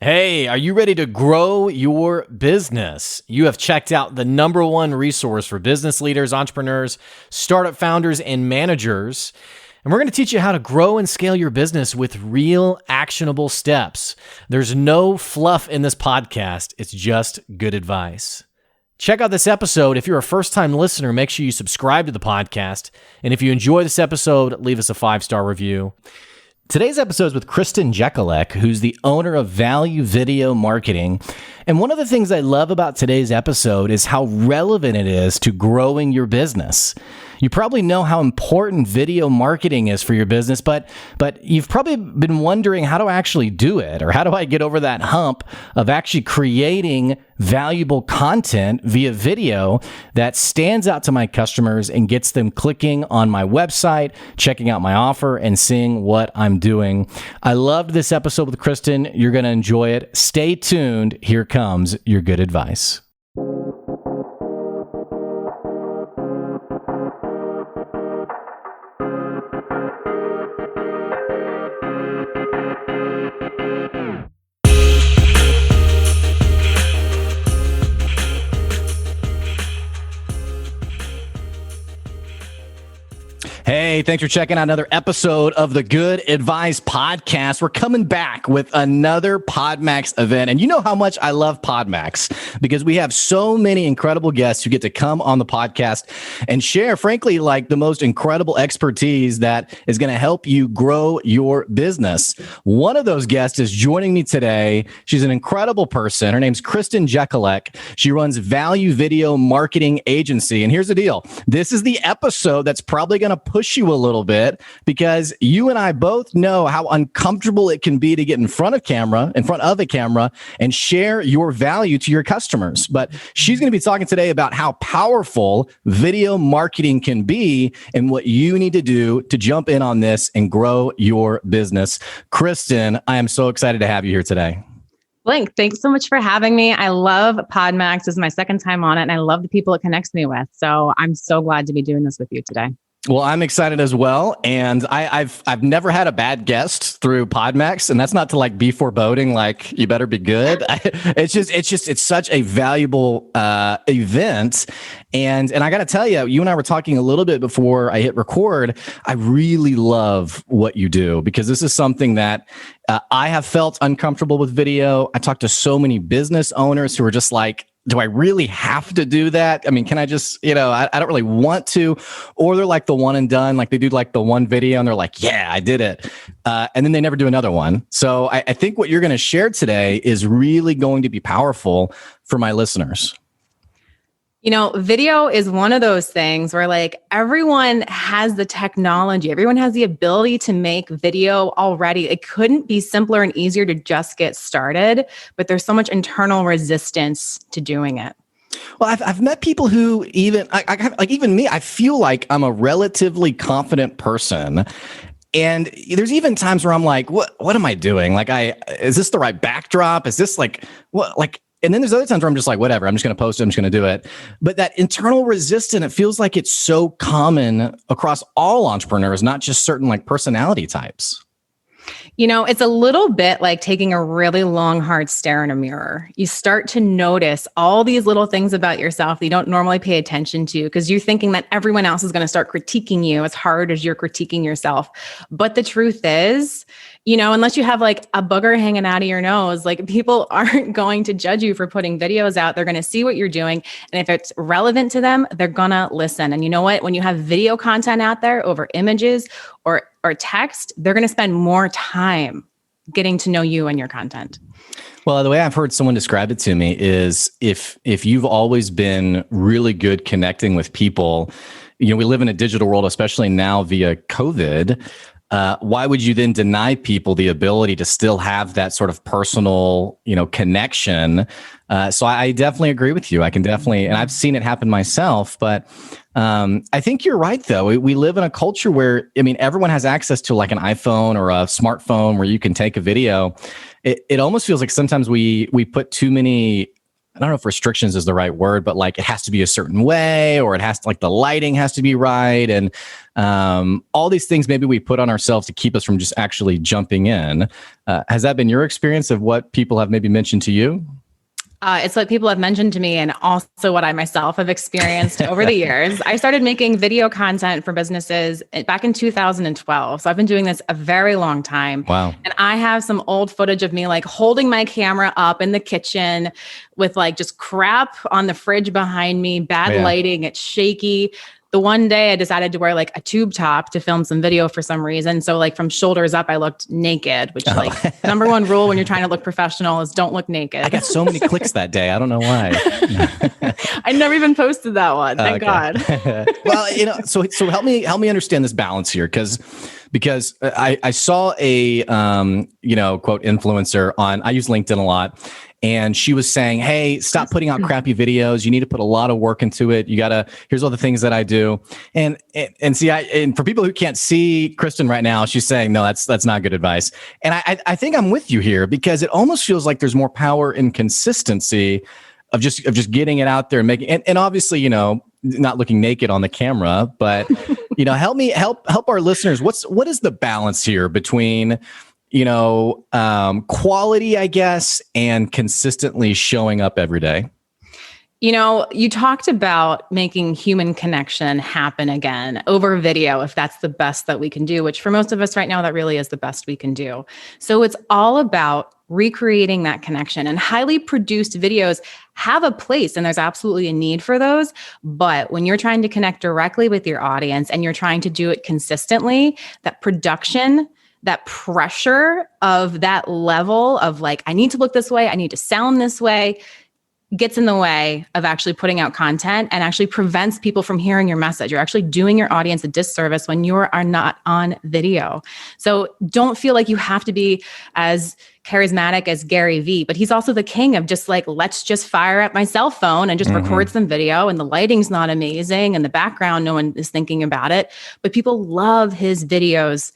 Hey, are you ready to grow your business? You have checked out the number one resource for business leaders, entrepreneurs, startup founders, and managers. And we're going to teach you how to grow and scale your business with real actionable steps. There's no fluff in this podcast. It's just good advice. Check out this episode. If you're a first-time listener, make sure you subscribe to the podcast. And if you enjoy this episode, leave us a 5-star review. Today's episode is with Kristin Jekielek, who's the owner of Value Video Marketing. And one of the things I love about today's episode is how relevant it is to growing your business. You probably know how important video marketing is for your business, but you've probably been wondering, how do I actually do it? Or how do I get over that hump of actually creating valuable content via video that stands out to my customers and gets them clicking on my website, checking out my offer, and seeing what I'm doing? I loved this episode with Kristin. You're going to enjoy it. Stay tuned. Here comes your good advice. Hey, thanks for checking out another episode of the Good Advice Podcast. We're coming back with another PodMax event. And you know how much I love PodMax because we have so many incredible guests who get to come on the podcast and share, frankly, like the most incredible expertise that is going to help you grow your business. One of those guests is joining me today. She's an incredible person. Her name's Kristin Jekielek. She runs Value Video Marketing Agency. And here's the deal. This is the episode that's probably going to push you a little bit because you and I both know how uncomfortable it can be to get in front of a camera and share your value to your customers. But she's going to be talking today about how powerful video marketing can be and what you need to do to jump in on this and grow your business. Kristin, I am so excited to have you here today. Blink, thanks so much for having me. I love PodMax. This is my second time on it, and I love the people it connects me with. So I'm so glad to be doing this with you today. Well, I'm excited as well, and I've never had a bad guest through PodMax, and that's not to like be foreboding, like you better be good. It's such a valuable event, and I got to tell you, you and I were talking a little bit before I hit record. I really love what you do because this is something that I have felt uncomfortable with video. I talk to so many business owners who are just like, do I really have to do that? I mean, can I just, I don't really want to, or they're like the one and done, like they do like the one video and they're like, yeah, I did it. And then they never do another one. So I think what you're going to share today is really going to be powerful for my listeners. Video is one of those things where like everyone has the technology, everyone has the ability to make video already. It couldn't be simpler and easier to just get started, but there's so much internal resistance to doing it. Well, I've met people who even me, I feel like I'm a relatively confident person. And there's even times where I'm like, what am I doing? Like, is this the right backdrop? Is this like, what, like, and then there's other times where I'm just like, whatever, I'm just going to post it. I'm just going to do it. But that internal resistance, it feels like it's so common across all entrepreneurs, not just certain like personality types. It's a little bit like taking a really long, hard stare in a mirror. You start to notice all these little things about yourself that you don't normally pay attention to because you're thinking that everyone else is going to start critiquing you as hard as you're critiquing yourself. But the truth is, unless you have like a booger hanging out of your nose, like people aren't going to judge you for putting videos out. They're going to see what you're doing. And if it's relevant to them, they're going to listen. And you know what? When you have video content out there over images or text, they're going to spend more time getting to know you and your content. Well, the way I've heard someone describe it to me is if you've always been really good connecting with people, we live in a digital world, especially now via COVID. Why would you then deny people the ability to still have that sort of personal, connection? So I definitely agree with you. I can definitely, and I've seen it happen myself, but I think you're right, though. We live in a culture where, everyone has access to like an iPhone or a smartphone where you can take a video. It almost feels like sometimes we put too many I don't know if restrictions is the right word, but like it has to be a certain way, or it has to, like, the lighting has to be right. And all these things maybe we put on ourselves to keep us from just actually jumping in. Has that been your experience of what people have maybe mentioned to you? It's what people have mentioned to me, and also what I myself have experienced over the years. I started making video content for businesses back in 2012. So I've been doing this a very long time. Wow. And I have some old footage of me like holding my camera up in the kitchen with like just crap on the fridge behind me, bad lighting, it's shaky. The one day I decided to wear like a tube top to film some video for some reason. So like from shoulders up, I looked naked, which like number one rule when you're trying to look professional is don't look naked. I got so many clicks that day. I don't know why. I never even posted that one. Thank God. Well, so help me understand this balance here. Because I saw a, quote influencer I use LinkedIn a lot. And she was saying, hey, stop putting out crappy videos. You need to put a lot of work into it. Here's all the things that I do. And see, and for people who can't see Kristin right now, she's saying, no, that's not good advice. And I think I'm with you here, because it almost feels like there's more power in consistency of just getting it out there and making, and obviously, not looking naked on the camera, but, help our listeners. What is the balance here between, quality, I guess, and consistently showing up every day? You talked about making human connection happen again over video, if that's the best that we can do, which for most of us right now, that really is the best we can do. So it's all about recreating that connection, and highly produced videos have a place, and there's absolutely a need for those. But when you're trying to connect directly with your audience and you're trying to do it consistently, that production, that pressure of that level of like, I need to look this way, I need to sound this way, gets in the way of actually putting out content, and actually prevents people from hearing your message. You're actually doing your audience a disservice when you are not on video. So don't feel like you have to be as charismatic as Gary Vee, but he's also the king of just like, let's just fire up my cell phone and just record some video, and the lighting's not amazing, and the background, no one is thinking about it, but people love his videos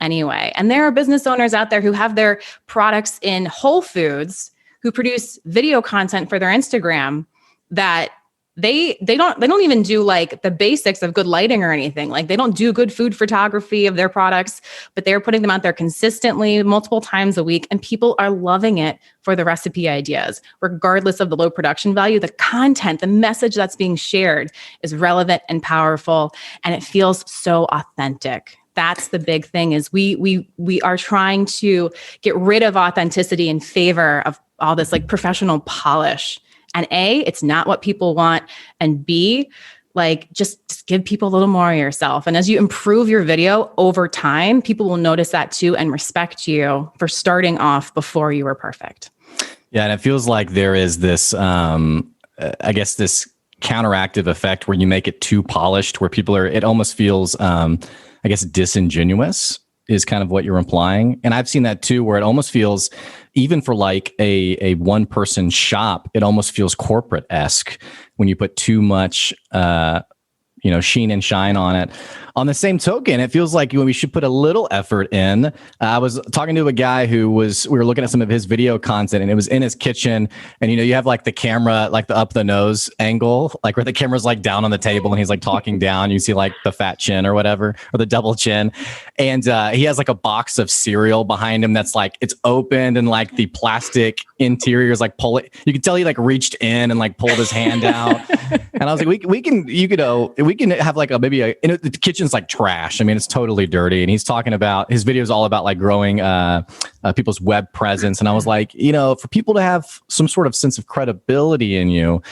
anyway. And there are business owners out there who have their products in Whole Foods who produce video content for their Instagram that they don't even do like the basics of good lighting or anything. Like they don't do good food photography of their products, but they're putting them out there consistently multiple times a week, and people are loving it for the recipe ideas. Regardless of the low production value, the content, the message that's being shared is relevant and powerful, and it feels so authentic. That's the big thing, is we are trying to get rid of authenticity in favor of all this like professional polish. And A, it's not what people want. And B, like just give people a little more of yourself. And as you improve your video over time, people will notice that too and respect you for starting off before you were perfect. Yeah. And it feels like there is this, I guess, this counteractive effect where you make it too polished, where it almost feels, I guess, disingenuous is kind of what you're implying. And I've seen that too, where it almost feels, even for like a one person shop, it almost feels corporate-esque when you put too much, sheen and shine on it. On the same token, it feels like we should put a little effort in. I was talking to a guy we were looking at some of his video content, and it was in his kitchen. And, you have like the camera, like the up the nose angle, like where the camera's like down on the table and he's like talking down. You see like the fat chin or whatever, or the double chin. And he has like a box of cereal behind him that's like, it's opened, and like the plastic interior is like you can tell he like reached in and like pulled his hand out. And I was like, we can have like the kitchen's like trash. I mean, it's totally dirty. And he's talking about, his video is all about like growing people's web presence. And I was like, for people to have some sort of sense of credibility in you,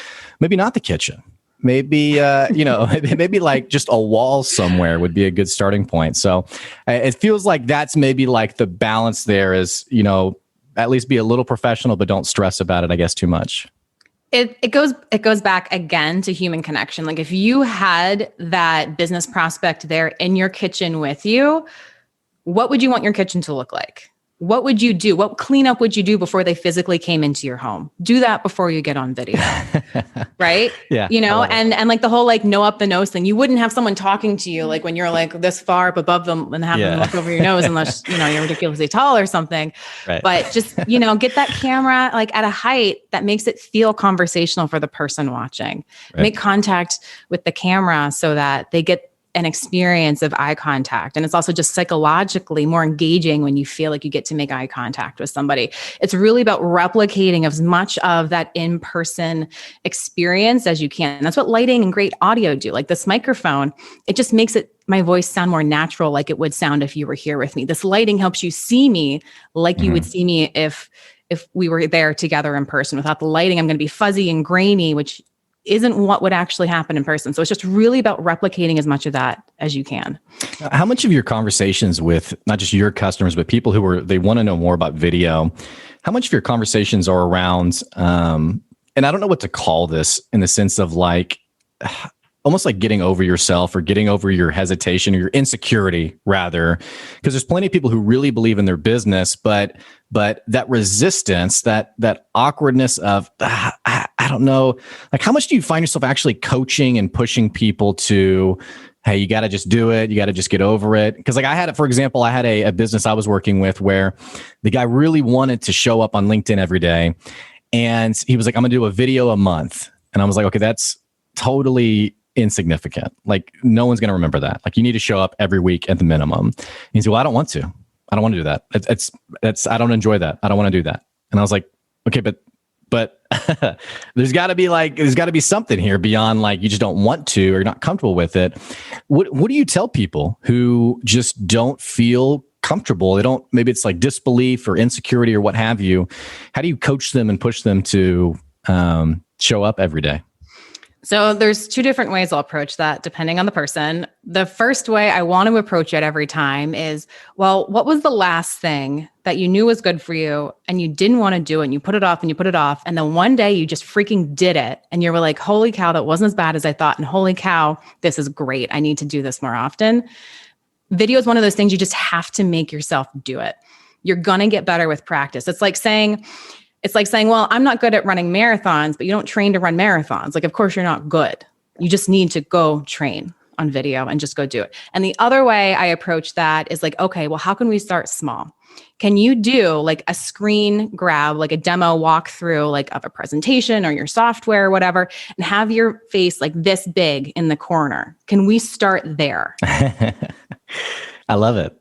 maybe not the kitchen. Maybe, maybe like just a wall somewhere would be a good starting point. So it feels like that's maybe like the balance there is, at least be a little professional, but don't stress about it, I guess, too much. It goes back again to human connection. Like if you had that business prospect there in your kitchen with you, what would you want your kitchen to look like? what would you do? What cleanup would you do before they physically came into your home? Do that before you get on video, right? Yeah. You know, and like the whole like no up the nose thing. You wouldn't have someone talking to you like when you're like this far up above them and have them look over your nose unless, you know, you're ridiculously tall or something. Right. But just, you know, get that camera like at a height that makes it feel conversational for the person watching. Right. Make contact with the camera so that they get an experience of eye contact. And it's also just psychologically more engaging when you feel like you get to make eye contact with somebody. It's really about replicating as much of that in-person experience as you can. And that's what lighting and great audio do. Like this microphone, it just makes my voice sound more natural, like it would sound if you were here with me. This lighting helps you see me like you would see me if we were there together in person. Without the lighting, I'm going to be fuzzy and grainy, which isn't what would actually happen in person. So it's just really about replicating as much of that as you can. How much of your conversations with not just your customers, but people who they want to know more about video, how much of your conversations are around, and I don't know what to call this in the sense of like, almost like getting over yourself or getting over your hesitation or your insecurity rather, because there's plenty of people who really believe in their business, but that resistance, that awkwardness of, I don't know, like how much do you find yourself actually coaching and pushing people to, hey, you got to just do it. You got to just get over it. Because like for example, I had a business I was working with where the guy really wanted to show up on LinkedIn every day. And he was like, I'm going to do a video a month. And I was like, okay, that's totally insignificant. Like no one's going to remember that. Like you need to show up every week at the minimum. And he said, well, I don't want to. I don't want to do that. It's I don't enjoy that. I don't want to do that. And I was like, okay, but there's got to be something here beyond like you just don't want to or you're not comfortable with it. What do you tell people who just don't feel comfortable? They don't, maybe it's like disbelief or insecurity or what have you. How do you coach them and push them to show up every day? So there's two different ways I'll approach that depending on the person. The first way I want to approach it every time is, well, what was the last thing that you knew was good for you and you didn't want to do it and you put it off and you put it off. And then one day you just freaking did it. And you were like, holy cow, that wasn't as bad as I thought. And holy cow, this is great. I need to do this more often. Video is one of those things you just have to make yourself do it. You're going to get better with practice. It's like saying, well, I'm not good at running marathons, but you don't train to run marathons. Like, of course you're not good. You just need to go train on video and just go do it. And the other way I approach that is like, okay, well, how can we start small? Can you do like a screen grab, like a demo walkthrough, like of a presentation or your software or whatever, and have your face like this big in the corner? Can we start there? I love it.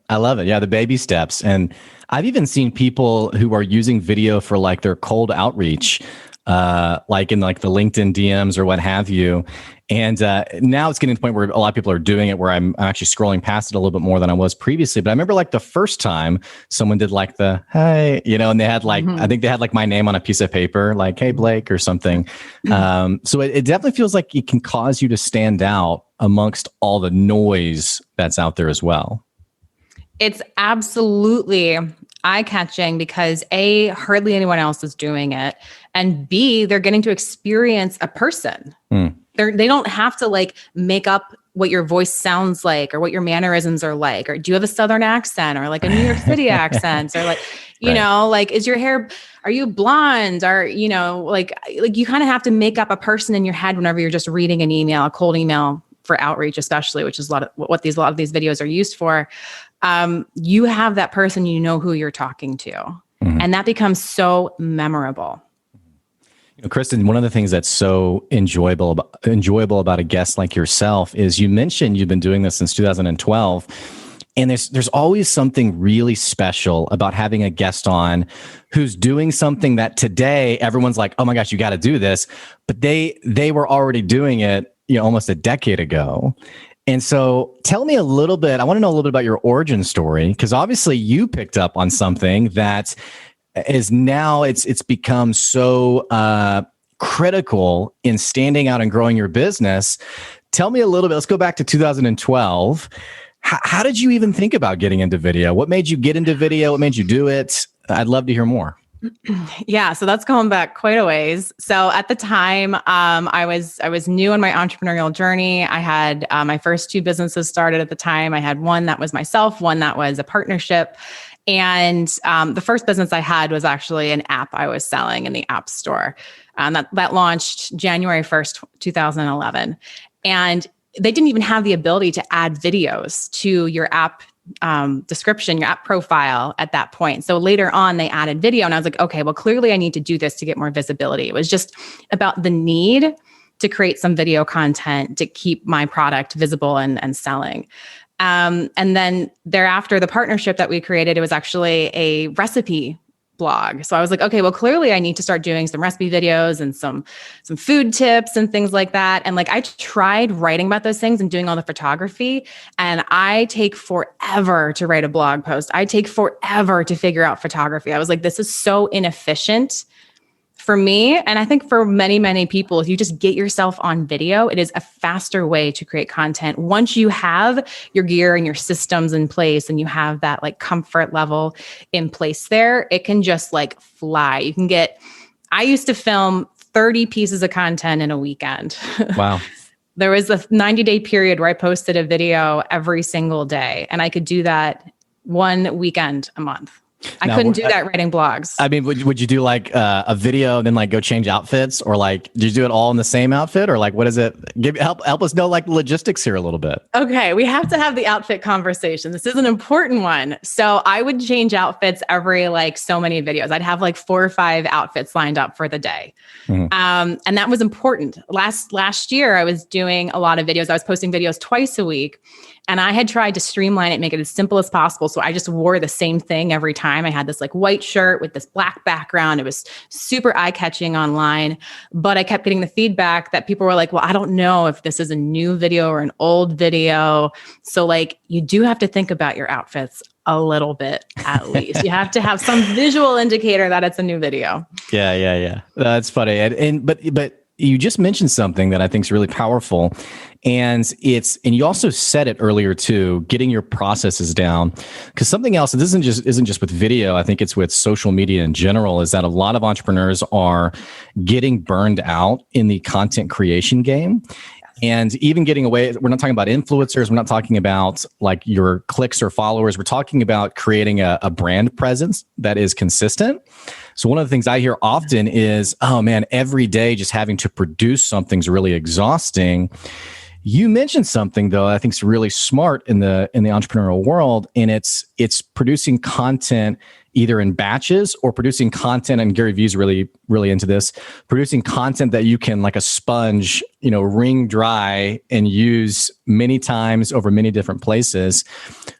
Yeah, the baby steps. And I've even seen people who are using video for like their cold outreach, like in like the LinkedIn DMs or what have you. And now it's getting to the point where a lot of people are doing it where I'm actually scrolling past it a little bit more than I was previously. But I remember like the first time someone did like the, hey, you know, and they had like, I think they had like my name on a piece of paper, like, hey, Blake or something. So it definitely feels like it can cause you to stand out amongst all the noise that's out there as well. It's absolutely eye-catching because A, hardly anyone else is doing it. And B, they're getting to experience a person. They don't have to like make up what your voice sounds like or what your mannerisms are like, or do you have a Southern accent or like a New York City accent or like, you know, like, is your hair, are you blonde? Or, you know, like you kind of have to make up a person in your head whenever you're just reading an email, a cold email for outreach, especially, which is a lot of these videos are used for. You have that person, you know who you're talking to, and that becomes so memorable. You know, Kristin, one of the things that's so enjoyable about a guest like yourself is you mentioned you've been doing this since 2012, and there's always something really special about having a guest on who's doing something that today everyone's like, oh my gosh, you got to do this, but they were already doing it, you know, almost a decade ago. And so tell me a little bit, I want to know a little bit about your origin story, because obviously you picked up on something that is now it's become so critical in standing out and growing your business. Tell me a little bit, let's go back to 2012. How did you even think about getting into video? What made you get into video? What made you do it? I'd love to hear more. Yeah, so that's going back quite a ways. So at the time, I was new in my entrepreneurial journey. I had my first two businesses started at the time. I had one that was myself, one that was a partnership. And the first business I had was actually an app I was selling in the App Store. That launched January 1st, 2011. And they didn't even have the ability to add videos to your app description, your app profile at that point. So later on, they added video, and I was like, okay, well, clearly I need to do this to get more visibility. It was just about the need to create some video content to keep my product visible and selling. And then thereafter, the partnership that we created, it was actually a recipe blog. So I was like, okay, well, clearly I need to start doing some recipe videos and some food tips and things like that. And like, I tried writing about those things and doing all the photography, and I take forever to write a blog post. I take forever to figure out photography. I was like, this is so inefficient for me. And I think for many, many people, if you just get yourself on video, it is a faster way to create content. Once you have your gear and your systems in place and you have that like comfort level in place there, it can just like fly. I used to film 30 pieces of content in a weekend. Wow. There was a 90-day period where I posted a video every single day, and I could do that one weekend a month. I couldn't do that writing blogs. I mean, would you do like a video and then like go change outfits, or like did you do it all in the same outfit, or like what is it? Help us know like the logistics here a little bit. Okay, we have to have the outfit conversation. This is an important one. So I would change outfits every like so many videos. I'd have like 4 or 5 outfits lined up for the day, and that was important. Last year, I was doing a lot of videos. I was posting videos twice a week. And I had tried to streamline it, make it as simple as possible. So I just wore the same thing every time. I had this like white shirt with this black background. It was super eye-catching online, but I kept getting the feedback that people were like, well, I don't know if this is a new video or an old video. So like, you do have to think about your outfits a little bit, at least. You have to have some visual indicator that it's a new video. Yeah. That's funny. But you just mentioned something that I think is really powerful. And you also said it earlier too, getting your processes down. Because something else, and this isn't just with video, I think it's with social media in general, is that a lot of entrepreneurs are getting burned out in the content creation game. And even getting away, we're not talking about influencers. We're not talking about like your clicks or followers. We're talking about creating a brand presence that is consistent. So one of the things I hear often is, oh man, every day just having to produce something's really exhausting. You mentioned something though, I think is really smart in the entrepreneurial world, and it's producing content either in batches or producing content. And Gary Vee's really, really into this, producing content that you can like a sponge, wring dry and use many times over many different places.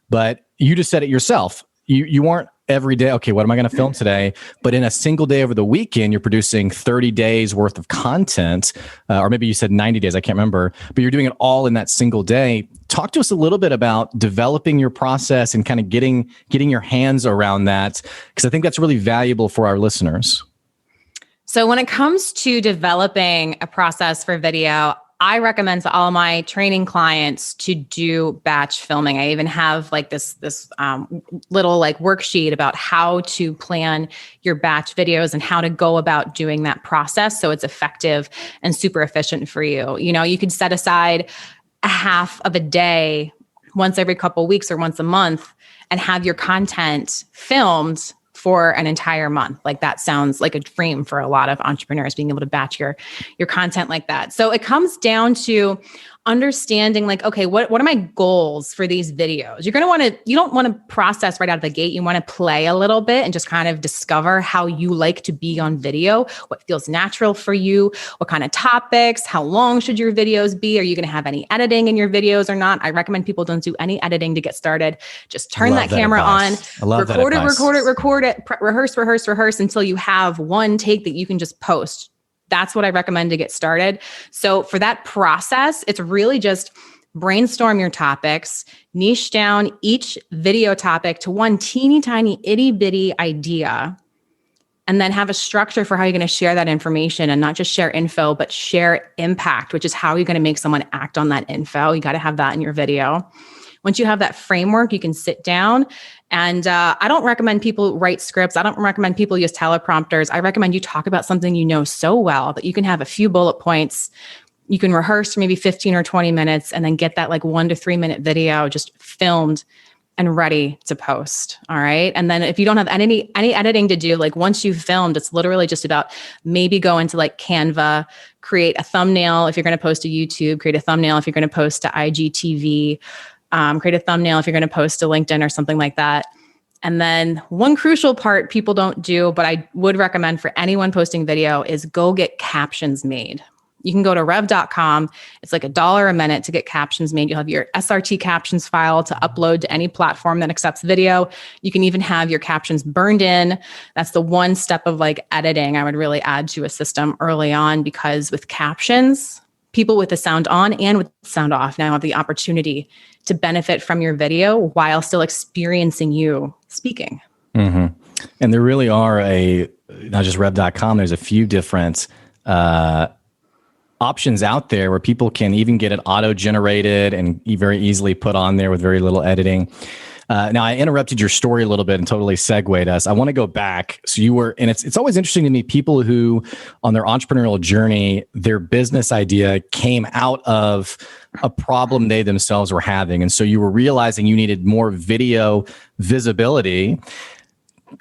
But you just said it yourself. You weren't every day, okay, what am I going to film today? But in a single day over the weekend, you're producing 30 days worth of content, or maybe you said 90 days, I can't remember, but you're doing it all in that single day. Talk to us a little bit about developing your process and kind of getting your hands around that, because I think that's really valuable for our listeners. So when it comes to developing a process for video, I recommend to all my training clients to do batch filming. I even have like this little like worksheet about how to plan your batch videos and how to go about doing that process so it's effective and super efficient for you. You could set aside a half of a day once every couple of weeks or once a month and have your content filmed for an entire month. Like that sounds like a dream for a lot of entrepreneurs, being able to batch your content like that. So it comes down to understanding like, okay, what are my goals for these videos? You don't want to process right out of the gate. You want to play a little bit and just kind of discover how you like to be on video, what feels natural for you, what kind of topics, how long should your videos be? Are you going to have any editing in your videos or not? I recommend people don't do any editing to get started. Just turn that camera on, record it, rehearse until you have one take that you can just post. That's what I recommend to get started. So for that process, it's really just brainstorm your topics, niche down each video topic to one teeny tiny itty bitty idea, and then have a structure for how you're going to share that information, and not just share info, but share impact, which is how you're going to make someone act on that info. You got to have that in your video. Once you have that framework, you can sit down. And I don't recommend people write scripts. I don't recommend people use teleprompters. I recommend you talk about something you know so well that you can have a few bullet points. You can rehearse for maybe 15 or 20 minutes and then get that like 1 to 3 minute video just filmed and ready to post. All right. And then if you don't have any editing to do, like once you've filmed, it's literally just about maybe go into like Canva, create a thumbnail. If you're going to post to YouTube, create a thumbnail. If you're going to post to IGTV, create a thumbnail. If you're going to post to LinkedIn or something like that. And then one crucial part people don't do, but I would recommend for anyone posting video is go get captions made. You can go to rev.com. It's like $1 a minute to get captions made. You'll have your SRT captions file to upload to any platform that accepts video. You can even have your captions burned in. That's the one step of like editing I would really add to a system early on, because with captions, people with the sound on and with the sound off now have the opportunity to benefit from your video while still experiencing you speaking. Mm-hmm. And there really are not just rev.com, there's a few different options out there where people can even get it auto-generated and very easily put on there with very little editing. Now, I interrupted your story a little bit and totally segued us. I want to go back. So you were, and it's always interesting to me, people who on their entrepreneurial journey, their business idea came out of a problem they themselves were having. And so you were realizing you needed more video visibility.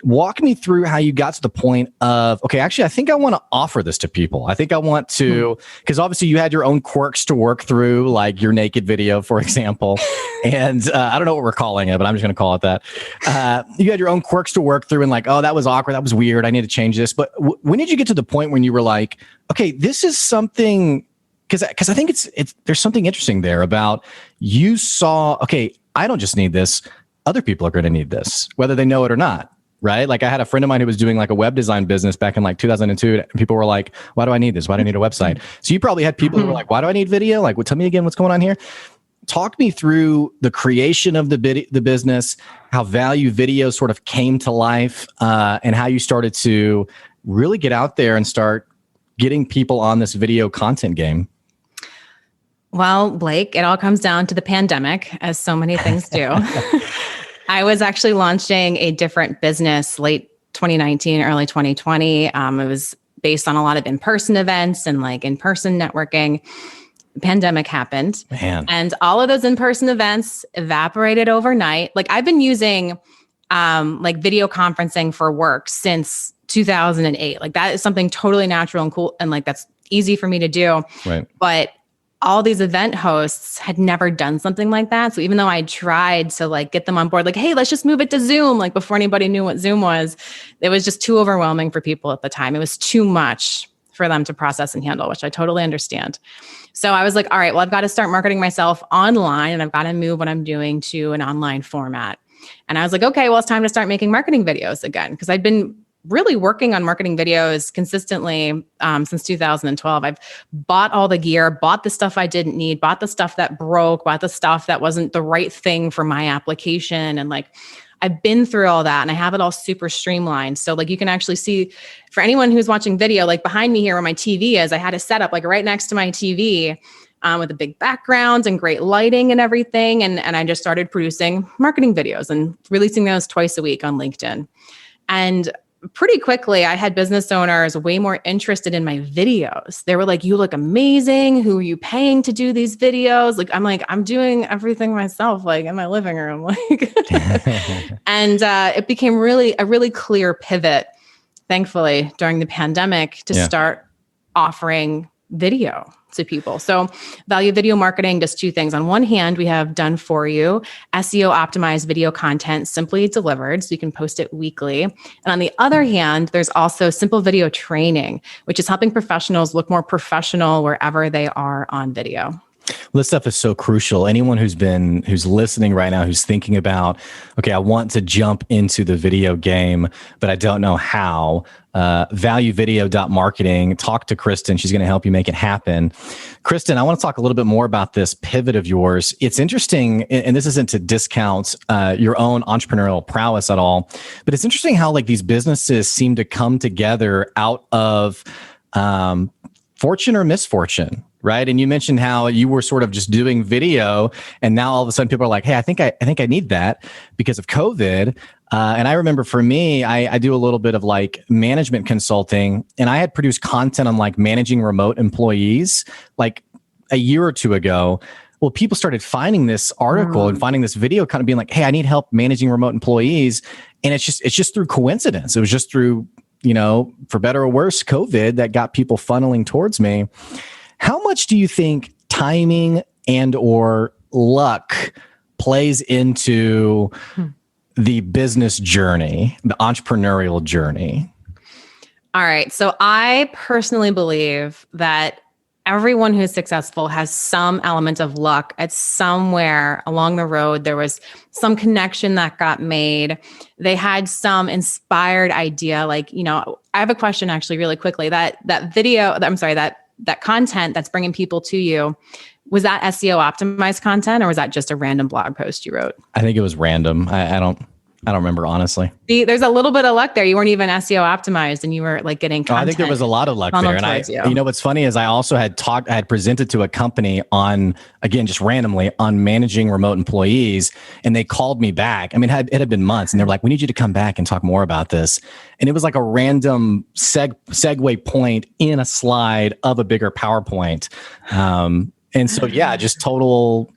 Walk me through how you got to the point of, okay, actually, I think I want to offer this to people. I think I want to, because obviously you had your own quirks to work through, like your naked video, for example. And I don't know what we're calling it, but I'm just going to call it that. You had your own quirks to work through and like, oh, that was awkward. That was weird. I need to change this. But when did you get to the point when you were like, okay, this is something, because I think there's something interesting there about you saw, okay, I don't just need this. Other people are going to need this, whether they know it or not. Right? Like I had a friend of mine who was doing like a web design business back in like 2002. And people were like, why do I need this? Why do I need a website? So you probably had people who were like, why do I need video? Like, well, tell me again, what's going on here? Talk me through the creation of the business, how value video sort of came to life, and how you started to really get out there and start getting people on this video content game. Well, Blake, it all comes down to the pandemic, as so many things do. I was actually launching a different business late 2019, early 2020. It was based on a lot of in-person events and like in-person networking. The pandemic happened. Man. And all of those in-person events evaporated overnight. Like I've been using like video conferencing for work since 2008. Like that is something totally natural and cool. And like that's easy for me to do. Right. But all these event hosts had never done something like that. So even though I tried to like get them on board, like, hey, let's just move it to Zoom, like before anybody knew what Zoom was, it was just too overwhelming for people at the time. It was too much for them to process and handle, which I totally understand. So I was like, all right, well, I've got to start marketing myself online and I've got to move what I'm doing to an online format. And I was like, okay, well, it's time to start making marketing videos again, because I'd been really working on marketing videos consistently since 2012. I've bought all the gear, bought the stuff I didn't need, bought the stuff that broke, bought the stuff that wasn't the right thing for my application. And like, I've been through all that and I have it all super streamlined. So like you can actually see, for anyone who's watching video, like behind me here where my TV is, I had a setup like right next to my TV with a big background and great lighting and everything. And I just started producing marketing videos and releasing those twice a week on LinkedIn. And pretty quickly, I had business owners way more interested in my videos. They were like, you look amazing. Who are you paying to do these videos? Like, I'm doing everything myself, like in my living room. Like, and it became a really clear pivot, thankfully, during the pandemic to start offering video to people. So value video marketing does two things. On one hand, we have done for you SEO optimized video content simply delivered, so you can post it weekly. And on the other hand, there's also simple video training, which is helping professionals look more professional wherever they are on video. Well, this stuff is so crucial. Anyone who's listening right now, who's thinking about, okay, I want to jump into the video game, but I don't know how. Valuevideo.marketing. Talk to Kristin. She's going to help you make it happen. Kristin, I want to talk a little bit more about this pivot of yours. It's interesting, and this isn't to discount your own entrepreneurial prowess at all, but it's interesting how like these businesses seem to come together out of fortune or misfortune. Right. And you mentioned how you were sort of just doing video and now all of a sudden people are like, hey, I think I need that because of COVID. And I remember for me, I do a little bit of like management consulting and I had produced content on like managing remote employees like a year or two ago. Well, people started finding this article and finding this video, kind of being like, hey, I need help managing remote employees. And it's just through coincidence. It was just through, for better or worse, COVID that got people funneling towards me. How much do you think timing and or luck plays into the business journey, the entrepreneurial journey? All right. So I personally believe that everyone who's successful has some element of luck. At somewhere along the road, there was some connection that got made. They had some inspired idea. Like, I have a question actually really quickly. That content that's bringing people to you, was that SEO optimized content, or was that just a random blog post you wrote? I think it was random. I don't remember, honestly. See, there's a little bit of luck there. You weren't even SEO optimized and you were like getting content. I think there was a lot of luck there. And what's funny is I also had presented to a company on, again, just randomly, on managing remote employees. And they called me back. I mean, it had been months, and they were like, we need you to come back and talk more about this. And it was like a random segue point in a slide of a bigger PowerPoint. And so, yeah, just total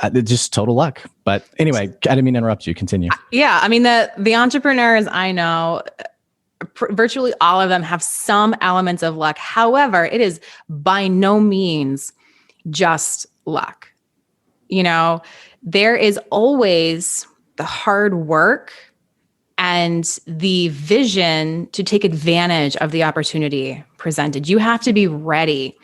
luck. But anyway, I didn't mean to interrupt you. Continue. Yeah. I mean, the entrepreneurs I know, virtually all of them have some elements of luck. However, it is by no means just luck. There is always the hard work and the vision to take advantage of the opportunity presented. You have to be ready.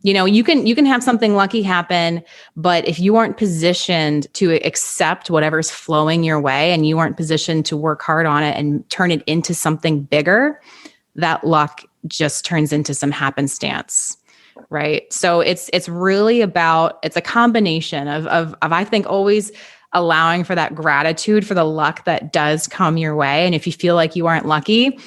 You can have something lucky happen, but if you aren't positioned to accept whatever's flowing your way and you aren't positioned to work hard on it and turn it into something bigger, that luck just turns into some happenstance, right? So it's really about, it's a combination of I think always allowing for that gratitude for the luck that does come your way. And if you feel like you aren't lucky,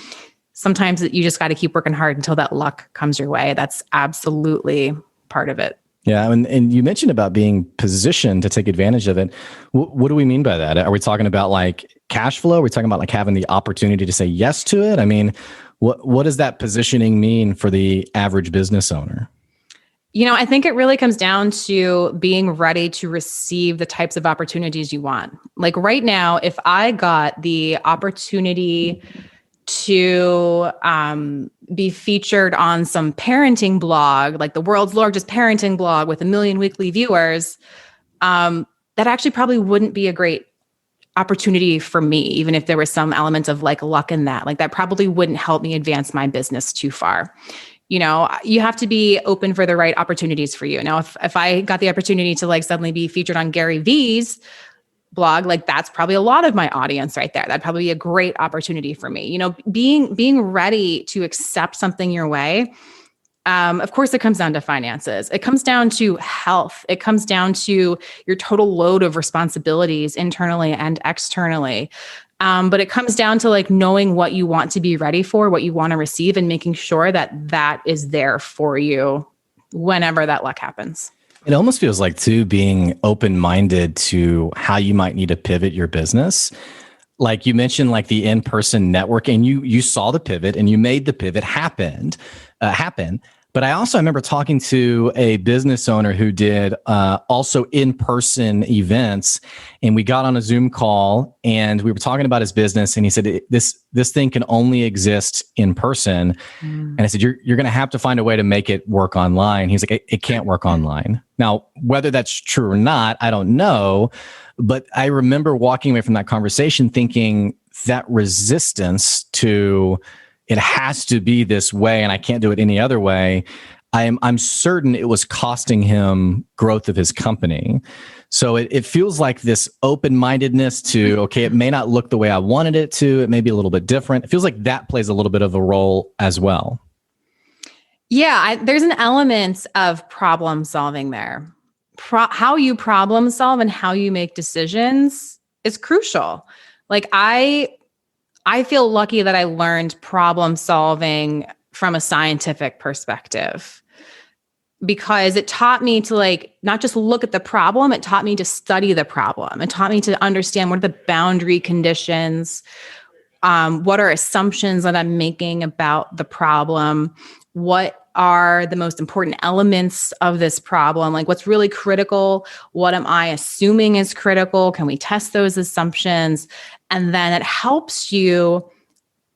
sometimes you just got to keep working hard until that luck comes your way. That's absolutely part of it. Yeah. And you mentioned about being positioned to take advantage of it. What do we mean by that? Are we talking about like cash flow? Are we talking about like having the opportunity to say yes to it? I mean, what does that positioning mean for the average business owner? I think it really comes down to being ready to receive the types of opportunities you want. Like right now, if I got the opportunity to be featured on some parenting blog, like the world's largest parenting blog with 1 million weekly viewers, that actually probably wouldn't be a great opportunity for me, even if there was some element of like luck in that. Like that probably wouldn't help me advance my business too far. You have to be open for the right opportunities for you. Now, if I got the opportunity to like suddenly be featured on Gary Vee's blog, like that's probably a lot of my audience right there. That'd probably be a great opportunity for me. Being ready to accept something your way. Of course, it comes down to finances. It comes down to health. It comes down to your total load of responsibilities internally and externally. But it comes down to like knowing what you want to be ready for, what you want to receive, and making sure that that is there for you whenever that luck happens. It almost feels like too, being open-minded to how you might need to pivot your business. Like you mentioned, like the in-person network, and you saw the pivot and you made the pivot happen. But I remember talking to a business owner who did also in-person events, and we got on a Zoom call and we were talking about his business, and he said, this thing can only exist in person. And I said, you're going to have to find a way to make it work online. He's like, it can't work online. Now, whether that's true or not, I don't know. But I remember walking away from that conversation thinking that resistance to it has to be this way and I can't do it any other way, I'm certain it was costing him growth of his company. So it feels like this open-mindedness to, okay, it may not look the way I wanted it to. It may be a little bit different. It feels like that plays a little bit of a role as well. Yeah, there's an element of problem solving there. How you problem solve and how you make decisions is crucial. Like I feel lucky that I learned problem solving from a scientific perspective, because it taught me to like not just look at the problem, it taught me to study the problem. It taught me to understand what are the boundary conditions, What are assumptions that I'm making about the problem? What are the most important elements of this problem? Like what's really critical? What am I assuming is critical? Can we test those assumptions? And then it helps you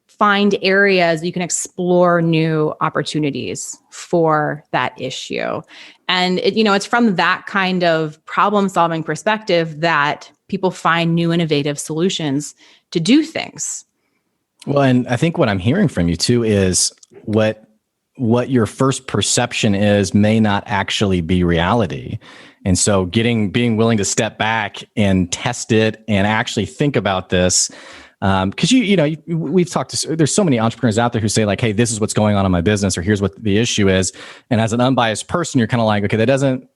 find areas you can explore new opportunities for that issue. And it's from that kind of problem solving perspective that people find new innovative solutions to do things. Well, and I think what I'm hearing from you too is what your first perception is may not actually be reality. And so being willing to step back and test it and actually think about this. Because we've talked to, there's so many entrepreneurs out there who say like, hey, this is what's going on in my business, or here's what the issue is. And as an unbiased person, you're kind of like, okay, that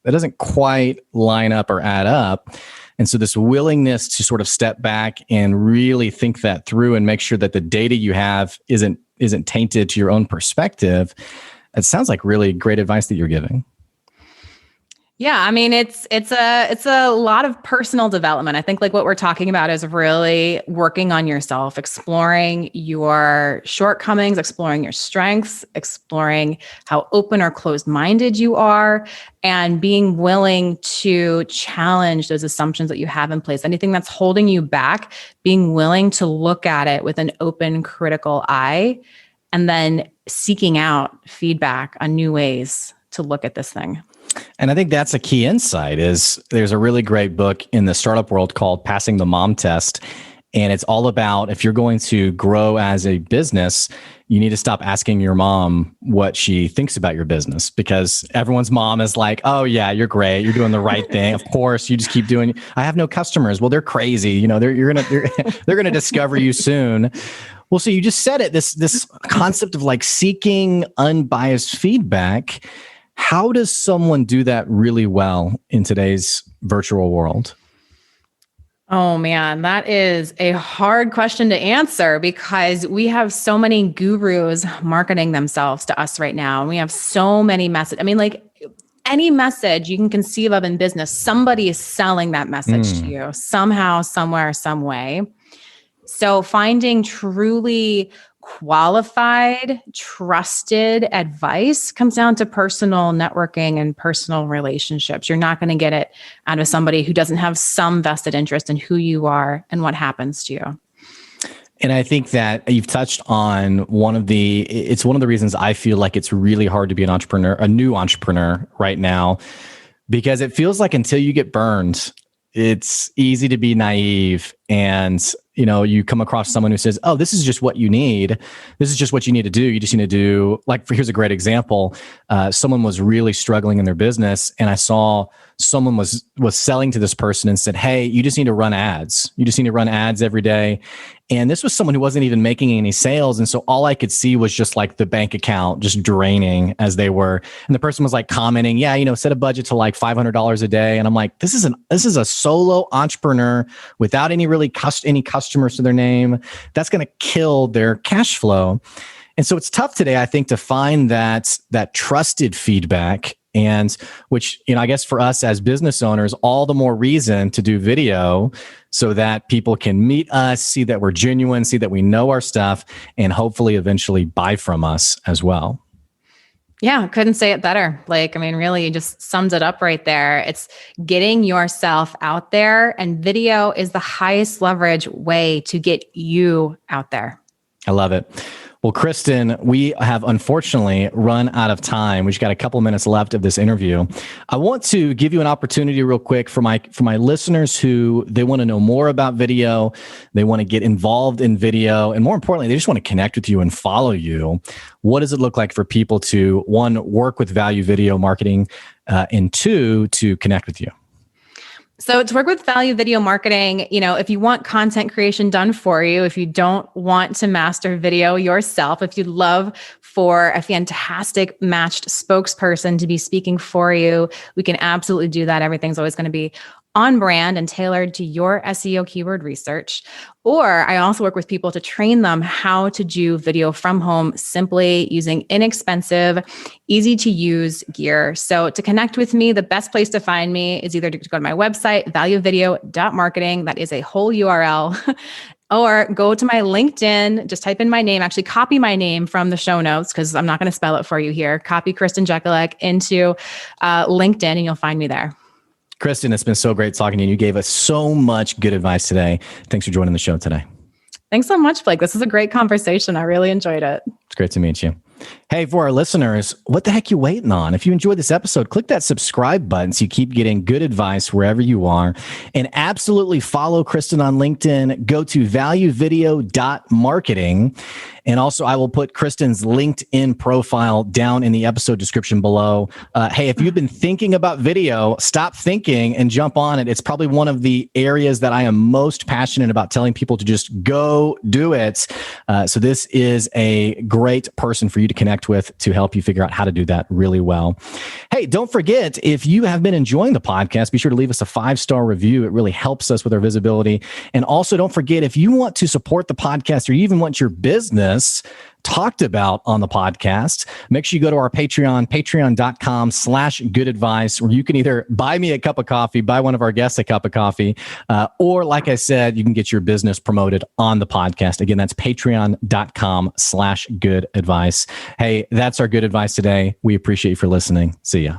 doesn't quite line up or add up. And so this willingness to sort of step back and really think that through and make sure that the data you have isn't tainted to your own perspective. It sounds like really great advice that you're giving. Yeah, I mean, it's a lot of personal development. I think like what we're talking about is really working on yourself, exploring your shortcomings, exploring your strengths, exploring how open or closed-minded you are, and being willing to challenge those assumptions that you have in place. Anything that's holding you back, being willing to look at it with an open, critical eye, and then seeking out feedback on new ways to look at this thing. And I think that's a key insight. Is there's a really great book in the startup world called Passing the Mom Test. And it's all about, if you're going to grow as a business, you need to stop asking your mom what she thinks about your business, because everyone's mom is like, oh yeah, you're great. You're doing the right thing. Of course, you just keep doing, I have no customers. Well, they're crazy. They're going to discover you soon. Well, so you just said it, this concept of like seeking unbiased feedback. How does someone do that really well in today's virtual world? Oh man, that is a hard question to answer, because we have so many gurus marketing themselves to us right now. And we have so many messages. I mean, like any message you can conceive of in business, somebody is selling that message to you somehow, somewhere, some way. So finding truly qualified, trusted advice comes down to personal networking and personal relationships. You're not going to get it out of somebody who doesn't have some vested interest in who you are and what happens to you. And I think that you've touched on it's one of the reasons I feel like it's really hard to be a new entrepreneur right now, because it feels like until you get burned, it's easy to be naive, and you come across someone who says, oh, this is just what you need. This is just what you need to do. You just need to do, here's a great example. Someone was really struggling in their business, and I saw someone was selling to this person and said, hey, you just need to run ads. You just need to run ads every day. And this was someone who wasn't even making any sales. And so all I could see was just like the bank account just draining as they were. And the person was like commenting, yeah, set a budget to like $500 a day. And I'm like, this is a solo entrepreneur without any customers to their name. That's going to kill their cash flow. And so it's tough today, I think, to find that trusted feedback, and which, I guess for us as business owners, all the more reason to do video so that people can meet us, see that we're genuine, see that we know our stuff, and hopefully eventually buy from us as well. Yeah, couldn't say it better. Really, you just summed it up right there. It's getting yourself out there, and video is the highest leverage way to get you out there. I love it. Well, Kristin, we have unfortunately run out of time. We've got a couple minutes left of this interview. I want to give you an opportunity real quick for my listeners who they want to know more about video. They want to get involved in video. And more importantly, they just want to connect with you and follow you. What does it look like for people to, one, work with value video marketing, and two, to connect with you? So to work with value video marketing, if you want content creation done for you, if you don't want to master video yourself, if you'd love for a fantastic matched spokesperson to be speaking for you, we can absolutely do that. Everything's always going to be on brand and tailored to your SEO keyword research. Or I also work with people to train them how to do video from home simply using inexpensive, easy to use gear. So to connect with me, the best place to find me is either to go to my website, valuevideo.marketing. That is a whole URL. Or go to my LinkedIn, just type in my name, actually copy my name from the show notes because I'm not going to spell it for you here. Copy Kristin Jekielek into LinkedIn and you'll find me there. Kristin, it's been so great talking to you. You gave us so much good advice today. Thanks for joining the show today. Thanks so much, Blake. This is a great conversation. I really enjoyed it. It's great to meet you. Hey, for our listeners, what the heck you waiting on? If you enjoyed this episode, click that subscribe button so you keep getting good advice wherever you are. And absolutely follow Kristin on LinkedIn. Go to valuevideo.marketing. And also, I will put Kristin's LinkedIn profile down in the episode description below. Hey, if you've been thinking about video, stop thinking and jump on it. It's probably one of the areas that I am most passionate about telling people to just go do it. So this is a great person for you to connect with to help you figure out how to do that really well. Hey, don't forget, if you have been enjoying the podcast, be sure to leave us a 5-star review. It really helps us with our visibility. And also don't forget, if you want to support the podcast or you even want your business talked about on the podcast, make sure you go to our Patreon, patreon.com/good advice, where you can either buy me a cup of coffee, buy one of our guests a cup of coffee, or like I said, you can get your business promoted on the podcast. Again, that's patreon.com/good advice. Hey, that's our good advice today. We appreciate you for listening. See ya.